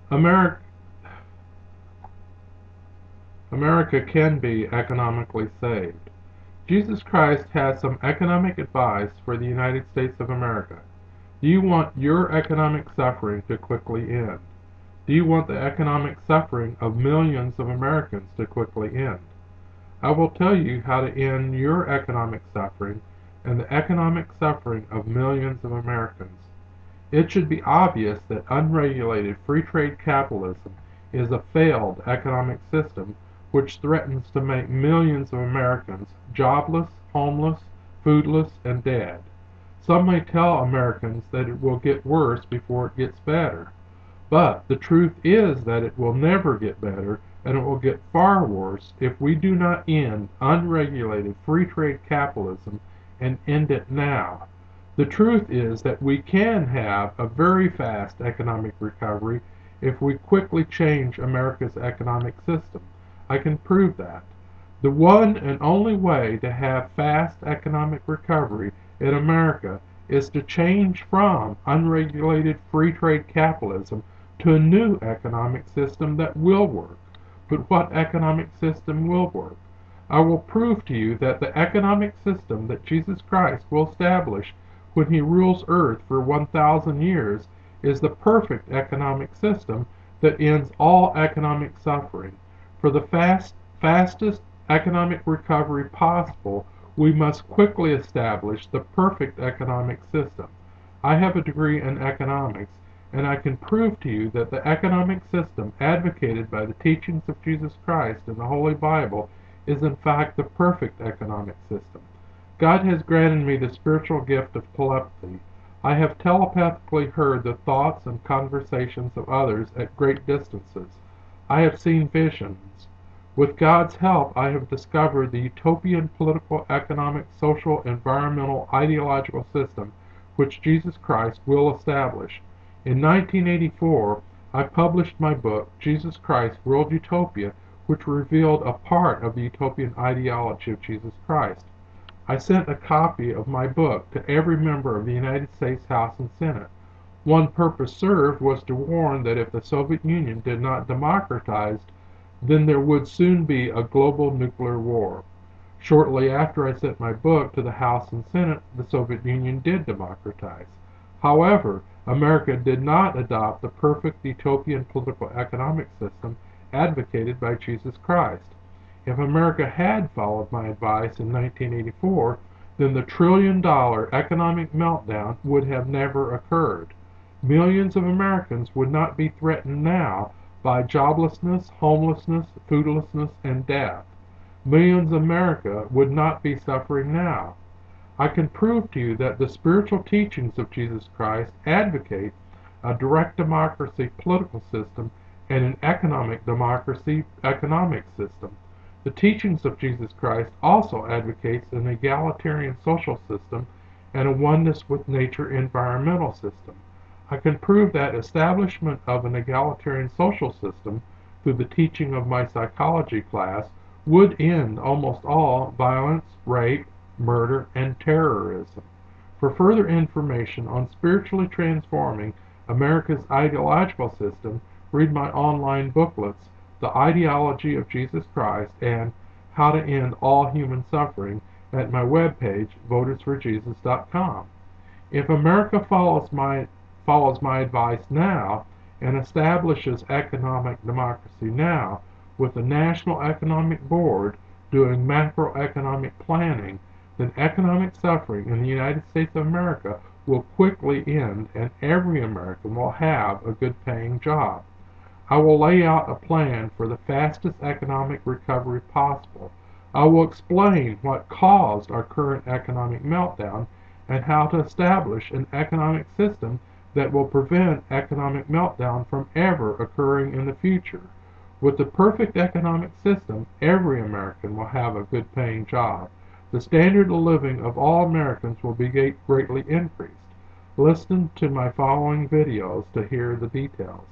America, America can be economically saved. Jesus Christ has some economic advice for the United States of America. Do you want your economic suffering to quickly end? Do you want the economic suffering of millions of Americans to quickly end? I will tell you how to end your economic suffering and the economic suffering of millions of Americans. It should be obvious that unregulated free trade capitalism is a failed economic system which threatens to make millions of Americans jobless, homeless, foodless, and dead. Some may tell Americans that it will get worse before it gets better. But the truth is that it will never get better, and it will get far worse if we do not end unregulated free trade capitalism and end it now. The truth is that we can have a very fast economic recovery if we quickly change America's economic system. I can prove that. The one and only way to have fast economic recovery in America is to change from unregulated free trade capitalism to a new economic system that will work. But what economic system will work? I will prove to you that the economic system that Jesus Christ will establish when he rules earth for 1,000 years is the perfect economic system that ends all economic suffering. For the fastest economic recovery possible, we must quickly establish the perfect economic system. I have a degree in economics, and I can prove to you that the economic system advocated by the teachings of Jesus Christ in the Holy Bible is in fact the perfect economic system. God has granted me the spiritual gift of telepathy. I have telepathically heard the thoughts and conversations of others at great distances. I have seen visions. With God's help, I have discovered the utopian political, economic, social, environmental, ideological system which Jesus Christ will establish. In 1984, I published my book, Jesus Christ, World Utopia, which revealed a part of the utopian ideology of Jesus Christ. I sent a copy of my book to every member of the United States House and Senate. One purpose served was to warn that if the Soviet Union did not democratize, then there would soon be a global nuclear war. Shortly after I sent my book to the House and Senate, the Soviet Union did democratize. However, America did not adopt the perfect utopian political economic system advocated by Jesus Christ. If America had followed my advice in 1984, then the trillion-dollar economic meltdown would have never occurred. Millions of Americans would not be threatened now by joblessness, homelessness, foodlessness, and death. Millions of America would not be suffering now. I can prove to you that the spiritual teachings of Jesus Christ advocate a direct democracy political system and an economic democracy economic system. The teachings of Jesus Christ also advocates an egalitarian social system and a oneness with nature environmental system. I can prove that establishment of an egalitarian social system through the teaching of my psychology class would end almost all violence, rape, murder, and terrorism. For further information on spiritually transforming America's ideological system, read my online booklets, The Ideology of Jesus Christ and How to End All Human Suffering, at my webpage, votersforjesus.com. If America follows my advice now and establishes economic democracy now, with the National Economic Board doing macroeconomic planning, then economic suffering in the United States of America will quickly end and every American will have a good paying job. I will lay out a plan for the fastest economic recovery possible. I will explain what caused our current economic meltdown and how to establish an economic system that will prevent economic meltdown from ever occurring in the future. With the perfect economic system, every American will have a good paying job. The standard of living of all Americans will be greatly increased. Listen to my following videos to hear the details.